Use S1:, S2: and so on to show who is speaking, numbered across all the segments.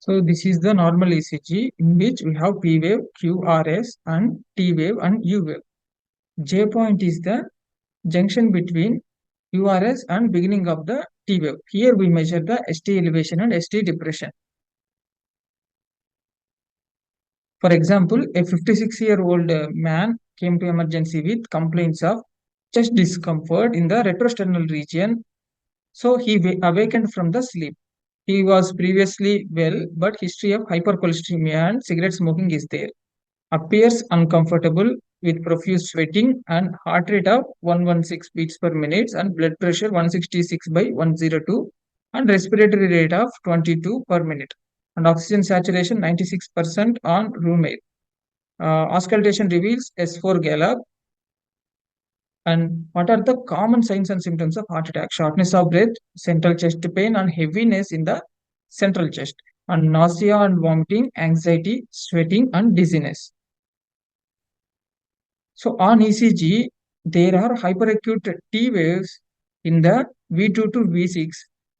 S1: So this is the normal ECG in which we have P wave, QRS and T wave and U wave. J point is the junction between QRS and beginning of the T wave. Here we measure the ST elevation and ST depression. For example, a 56-year-old man came to emergency with complaints of chest discomfort in the retrosternal region. So he awakened from the sleep. He was previously well, but history of hypercholesteremia and cigarette smoking is there. Appears uncomfortable with profuse sweating and heart rate of 116 beats per minute and blood pressure 166 by 102 and respiratory rate of 22 per minute and oxygen saturation 96% on room air. Auscultation reveals S4 gallop. And what are the common signs and symptoms of heart attack? Shortness of breath, central chest pain, and heaviness in the central chest, and nausea and vomiting, anxiety, sweating, and dizziness. So on ECG, there are hyperacute T waves in the V2 to V6,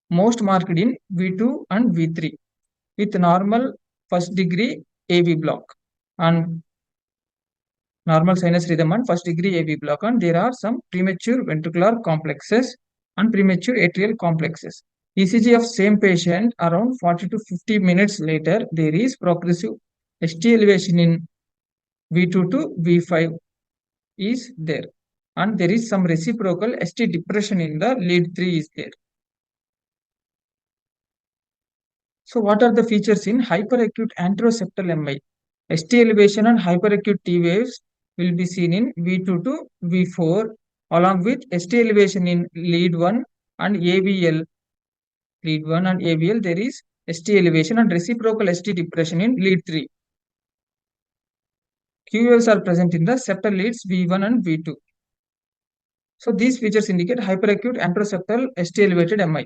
S1: most marked in V2 and V3, with normal first degree AV block and normal sinus rhythm and first degree AV block, and there are some premature ventricular complexes and premature atrial complexes. ECG of same patient around 40 to 50 minutes later, there is progressive ST elevation in V2 to V5 is there, and there is some reciprocal ST depression in the lead 3 is there. So what are the features in hyperacute anteroseptal MI? ST elevation and hyperacute T waves will be seen in V2 to V4 along with ST elevation in lead 1 and AVL. Lead 1 and AVL, there is ST elevation and reciprocal ST depression in lead 3. Q waves are present in the septal leads V1 and V2. So these features indicate hyperacute anteroseptal ST elevated MI.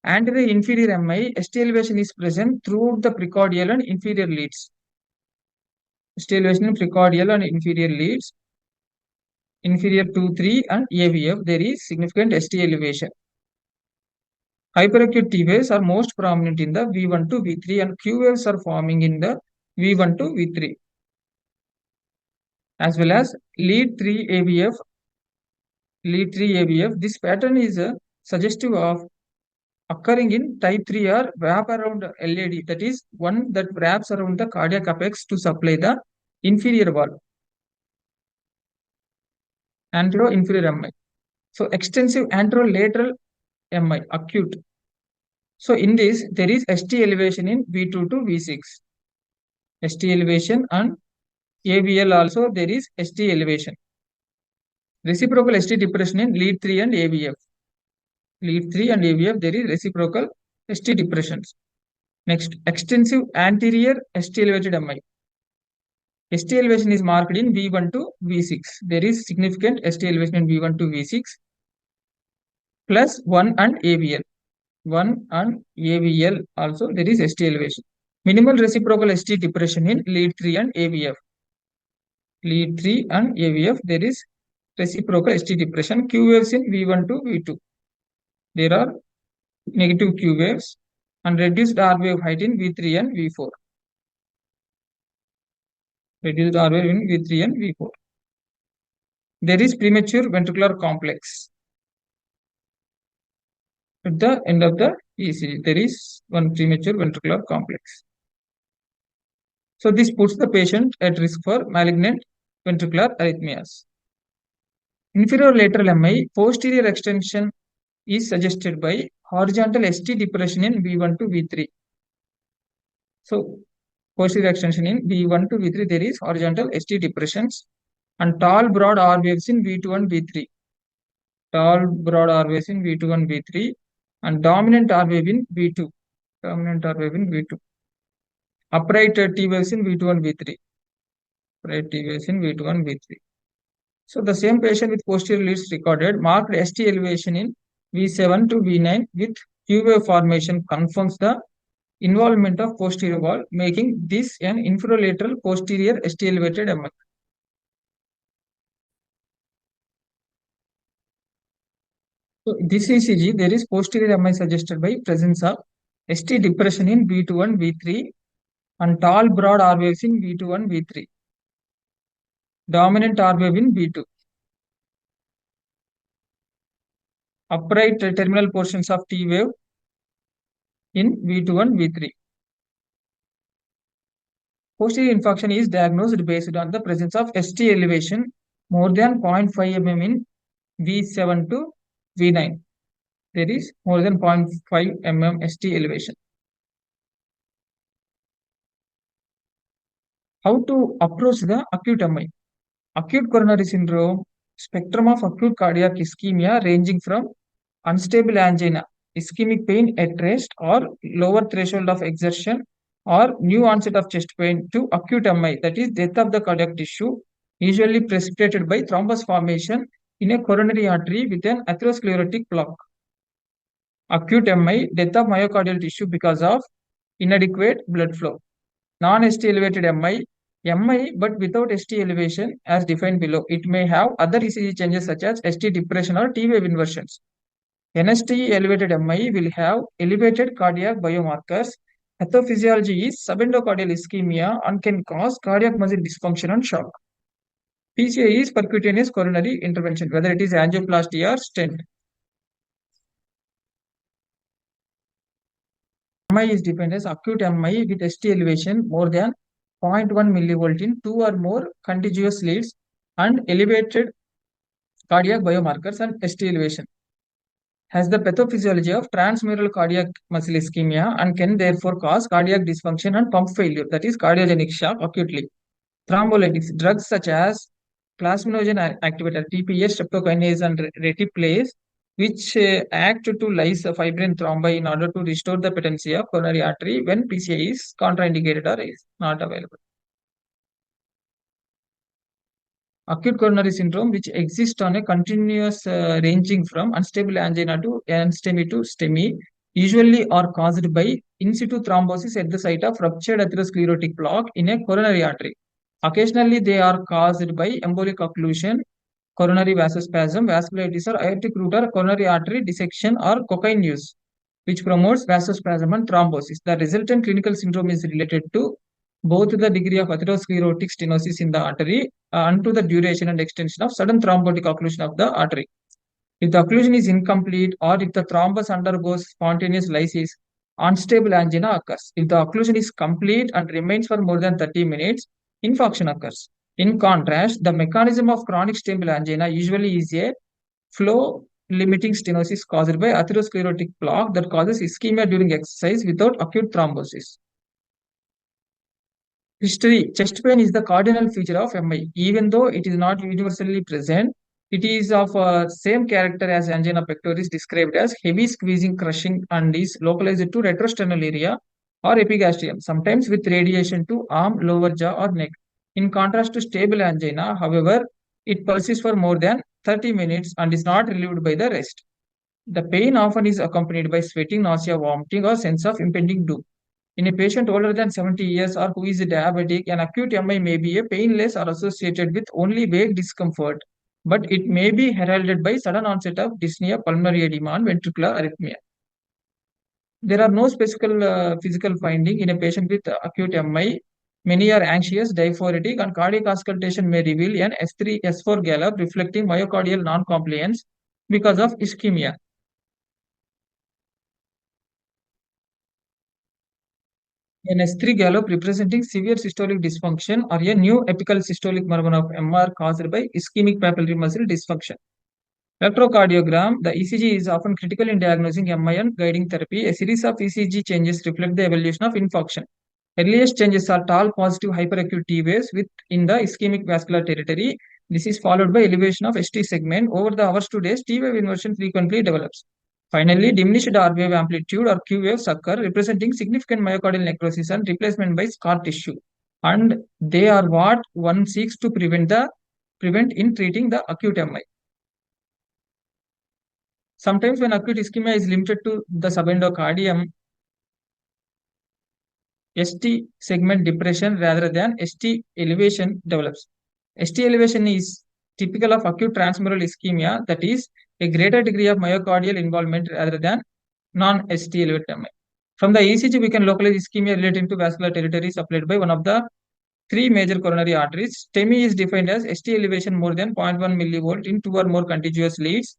S1: Anterior inferior MI, ST elevation is present throughout the precordial and inferior leads. ST elevation in precordial and inferior leads, inferior 2, 3 and AVF, there is significant ST elevation. Hyperacute T waves are most prominent in the V1 to V3 and Q waves are forming in the V1 to V3. As well as lead 3 AVF, this pattern is suggestive of occurring in type 3 or wrap around LAD, that is one that wraps around the cardiac apex to supply the inferior wall, antero-inferior MI. So extensive anterolateral MI, acute. So in this, there is ST elevation in V2 to V6. ST elevation and AVL also there is ST elevation. Reciprocal ST depression in lead 3 and AVF. Lead 3 and AVF, there is reciprocal ST depressions. Next, extensive anterior ST elevated MI. ST elevation is marked in V1 to V6. There is significant ST elevation in V1 to V6 plus 1 and AVL. 1 and AVL also there is ST elevation. Minimal reciprocal ST depression in lead 3 and AVF. Lead 3 and AVF, there is reciprocal ST depression. Q waves in V1 to V2. There are negative Q waves and reduced R wave height in V3 and V4. Reduced R wave in V3 and V4. There is premature ventricular complex. At the end of the ECG, there is one premature ventricular complex. So this puts the patient at risk for malignant ventricular arrhythmias. Inferior lateral MI, posterior extension is suggested by horizontal ST depression in V1 to V3. So posterior extension in V1 to V3, there is horizontal ST depressions and tall broad R waves in V2 and V3. Tall broad R waves in V2 and V3 and dominant R wave in V2. Dominant R wave in V2. Upright T waves in V2 and V3. Upright T waves in V2 and V3. So the same patient with posterior leads recorded marked ST elevation in V7 to V9 with Q wave formation confirms the involvement of posterior wall, making this an infralateral posterior ST elevated MI. So this ECG, there is posterior MI suggested by presence of ST depression in V21, V3, and tall broad R waves in V21, V3. Dominant R wave in V2. Upright terminal portions of T wave in V21, V3. Posterior infarction is diagnosed based on the presence of ST elevation more than 0.5 mm in V7 to V9. There is more than 0.5 mm ST elevation. How to approach the acute MI? Acute coronary syndrome, spectrum of acute cardiac ischemia ranging from unstable angina, ischemic pain at rest or lower threshold of exertion, or new onset of chest pain, to acute MI, that is death of the cardiac tissue, usually precipitated by thrombus formation in a coronary artery with an atherosclerotic plaque. Acute MI, death of myocardial tissue because of inadequate blood flow. Non-ST elevated MI but without ST elevation as defined below. It may have other ECG changes such as ST depression or T wave inversions. NST elevated MI will have elevated cardiac biomarkers. Pathophysiology is subendocardial ischemia and can cause cardiac muscle dysfunction and shock. PCI is percutaneous coronary intervention, whether it is angioplasty or stent. MI is defined as acute MI with ST elevation more than 0.1 millivolt in 2 or more contiguous leads and elevated cardiac biomarkers and ST elevation. Has the pathophysiology of transmural cardiac muscle ischemia and can therefore cause cardiac dysfunction and pump failure, that is cardiogenic shock acutely. Thrombolytics, drugs such as plasminogen activator, TPS, streptokinase, and reticulase, which act to lyse fibrin thrombi in order to restore the patency of coronary artery when PCI is contraindicated or is not available. Acute coronary syndrome, which exists on a continuous ranging from unstable angina to STEMI to STEMI, usually are caused by in situ thrombosis at the site of ruptured atherosclerotic plaque in a coronary artery. Occasionally, they are caused by embolic occlusion, coronary vasospasm, vasculitis, or aortic root or coronary artery dissection or cocaine use, which promotes vasospasm and thrombosis. The resultant clinical syndrome is related to both the degree of atherosclerotic stenosis in the artery and to the duration and extension of sudden thrombotic occlusion of the artery. If the occlusion is incomplete or if the thrombus undergoes spontaneous lysis, unstable angina occurs. If the occlusion is complete and remains for more than 30 minutes, infarction occurs. In contrast, the mechanism of chronic stable angina usually is a flow limiting stenosis caused by atherosclerotic plaque that causes ischemia during exercise without acute thrombosis. History. Chest pain is the cardinal feature of MI. Even though it is not universally present, it is of same character as angina pectoris, described as heavy squeezing, crushing, and is localized to retrosternal area or epigastrium, sometimes with radiation to arm, lower jaw, or neck. In contrast to stable angina, however, it persists for more than 30 minutes and is not relieved by the rest. The pain often is accompanied by sweating, nausea, vomiting, or sense of impending doom. In a patient older than 70 years or who is diabetic, an acute MI may be a painless or associated with only vague discomfort, but it may be heralded by sudden onset of dyspnea, pulmonary edema, and ventricular arrhythmia. There are no specific physical finding in a patient with acute MI. Many are anxious, diaphoretic, and cardiac auscultation may reveal an S3, S4 gallop reflecting myocardial non-compliance because of ischemia. An S3 gallop representing severe systolic dysfunction or a new apical systolic murmur of MR caused by ischemic papillary muscle dysfunction. Electrocardiogram. The ECG is often critical in diagnosing MI and guiding therapy. A series of ECG changes reflect the evolution of infarction. Earliest changes are tall positive hyperacute T waves within the ischemic vascular territory. This is followed by elevation of ST segment. Over the hours to days, T wave inversion frequently develops. Finally, diminished R wave amplitude or Q waves occur, representing significant myocardial necrosis and replacement by scar tissue. And they are what one seeks to prevent in treating the acute MI. Sometimes when acute ischemia is limited to the subendocardium, ST segment depression rather than ST elevation develops. ST elevation is typical of acute transmural ischemia, that is, a greater degree of myocardial involvement rather than non-ST elevated MI. From the ECG, we can localize ischemia relating to vascular territory supplied by one of the three major coronary arteries. STEMI is defined as ST elevation more than 0.1 millivolt in two or more contiguous leads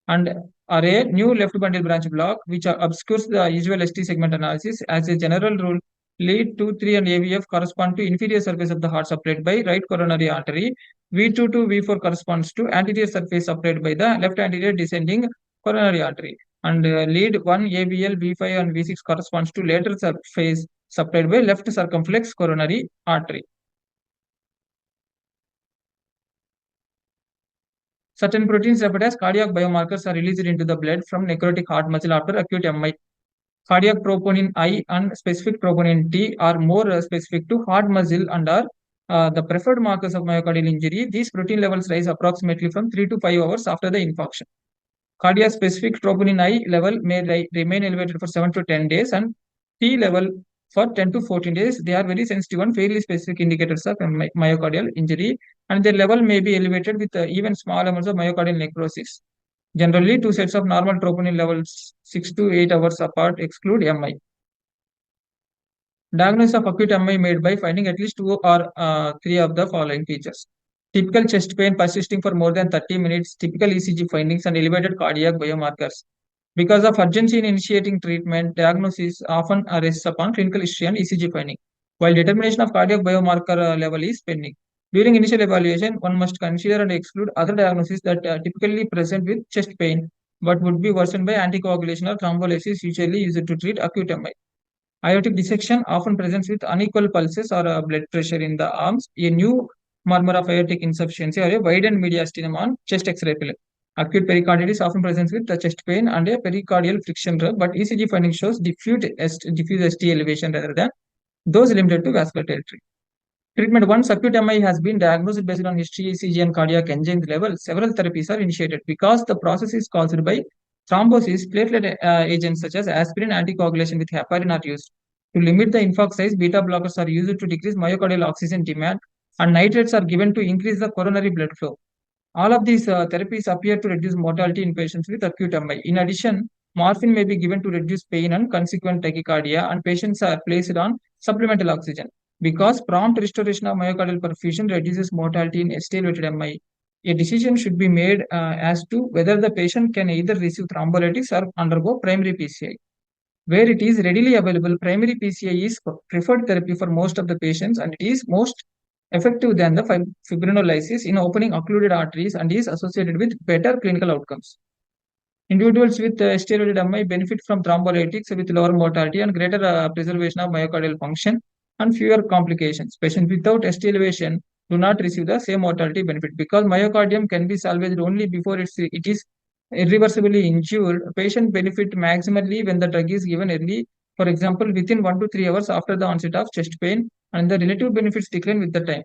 S1: and are a new left bundle branch block which obscures the usual ST segment analysis. As a general rule, lead 2, 3 and AVF correspond to inferior surface of the heart supplied by right coronary artery. V2 to V4 corresponds to anterior surface supplied by the left anterior descending coronary artery. And lead 1, AVL, V5 and V6 corresponds to lateral surface supplied by left circumflex coronary artery. Certain proteins referred as cardiac biomarkers are released into the blood from necrotic heart muscle after acute MI. Cardiac troponin I and specific troponin T are more specific to heart muscle and are the preferred markers of myocardial injury. These protein levels rise approximately from 3 to 5 hours after the infarction. Cardiac specific troponin I level may remain elevated for 7 to 10 days and T level for 10 to 14 days. They are very sensitive and fairly specific indicators of myocardial injury, and their level may be elevated with even small amounts of myocardial necrosis. Generally, two sets of normal troponin levels 6 to 8 hours apart exclude MI. Diagnosis of acute MI made by finding at least two or three of the following features. Typical chest pain persisting for more than 30 minutes, typical ECG findings, and elevated cardiac biomarkers. Because of urgency in initiating treatment, diagnosis often rests upon clinical history and ECG finding, while determination of cardiac biomarker level is pending. During initial evaluation, one must consider and exclude other diagnoses that typically present with chest pain but would be worsened by anticoagulation or thrombolysis, usually used to treat acute MI. Aortic dissection often presents with unequal pulses or blood pressure in the arms, a new murmur of aortic insufficiency, or a widened mediastinum on chest X-ray film. Acute pericarditis often presents with the chest pain and a pericardial friction rub, but ECG finding shows diffuse ST elevation rather than those limited to vascular territory. Treatment: once acute MI has been diagnosed based on history, ECG, and cardiac enzymes levels, several therapies are initiated. Because the process is caused by thrombosis, platelet agents such as aspirin, anticoagulation with heparin are used. To limit the infarct size, beta blockers are used to decrease myocardial oxygen demand, and nitrates are given to increase the coronary blood flow. All of these therapies appear to reduce mortality in patients with acute MI. In addition, morphine may be given to reduce pain and consequent tachycardia, and patients are placed on supplemental oxygen. Because prompt restoration of myocardial perfusion reduces mortality in ST-elevated MI, a decision should be made as to whether the patient can either receive thrombolytics or undergo primary PCI. Where it is readily available, primary PCI is preferred therapy for most of the patients, and it is most effective than the fibrinolysis in opening occluded arteries and is associated with better clinical outcomes. Individuals with ST-elevated MI benefit from thrombolytics with lower mortality and greater preservation of myocardial function and fewer complications. Patients without ST elevation do not receive the same mortality benefit. Because myocardium can be salvaged only before it is irreversibly injured, patient benefit maximally when the drug is given early, for example, within 1 to 3 hours after the onset of chest pain, and the relative benefits decline with the time.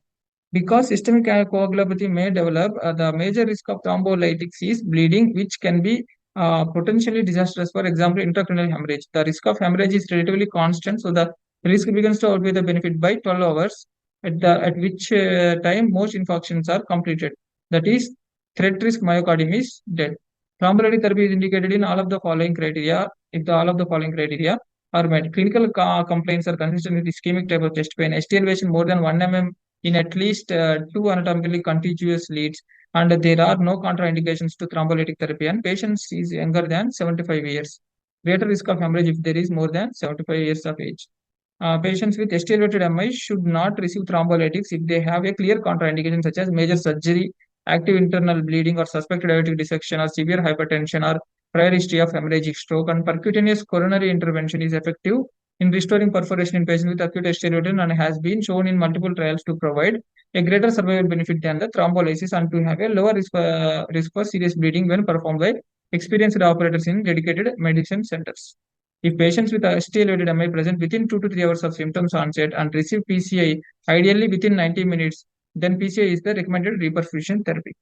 S1: Because systemic coagulopathy may develop, the major risk of thrombolytics is bleeding, which can be potentially disastrous. For example, intracranial hemorrhage. The risk of hemorrhage is relatively constant, so the risk begins to outweigh the benefit by 12 hours, at which time most infarctions are completed. That is, threat risk myocardium is dead. Thrombolytic therapy is indicated in all of the following criteria. If all of the following criteria are met, clinical complaints are consistent with ischemic type of chest pain, ST elevation more than 1 mm in at least two anatomically contiguous leads, and there are no contraindications to thrombolytic therapy, and patients is younger than 75 years. Greater risk of hemorrhage if there is more than 75 years of age. Patients with ST-elevated MI should not receive thrombolytics if they have a clear contraindication such as major surgery, active internal bleeding or suspected aortic dissection or severe hypertension or prior history of hemorrhagic stroke, and percutaneous coronary intervention is effective in restoring perforation in patients with acute ST-elevated and has been shown in multiple trials to provide a greater survival benefit than the thrombolysis and to have a lower risk for serious bleeding when performed by experienced operators in dedicated medicine centers. If patients with ST-elevated MI present within 2 to 3 hours of symptoms onset and receive PCI, ideally within 90 minutes, then PCI is the recommended reperfusion therapy.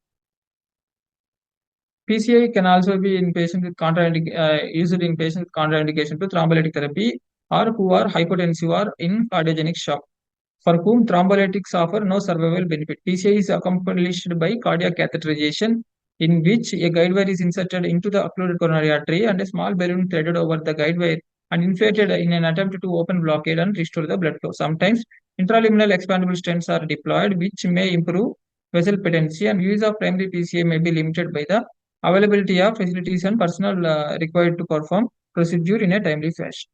S1: PCI can also be in patients with used in patients with contraindication to thrombolytic therapy or who are hypotensive or in cardiogenic shock, for whom thrombolytics offer no survival benefit. PCI is accomplished by cardiac catheterization, in which a guide wire is inserted into the occluded coronary artery and a small balloon threaded over the guide wire and inflated in an attempt to open blockade and restore the blood flow. Sometimes intraluminal expandable stents are deployed, which may improve vessel patency, and use of primary PCA may be limited by the availability of facilities and personnel required to perform procedure in a timely fashion.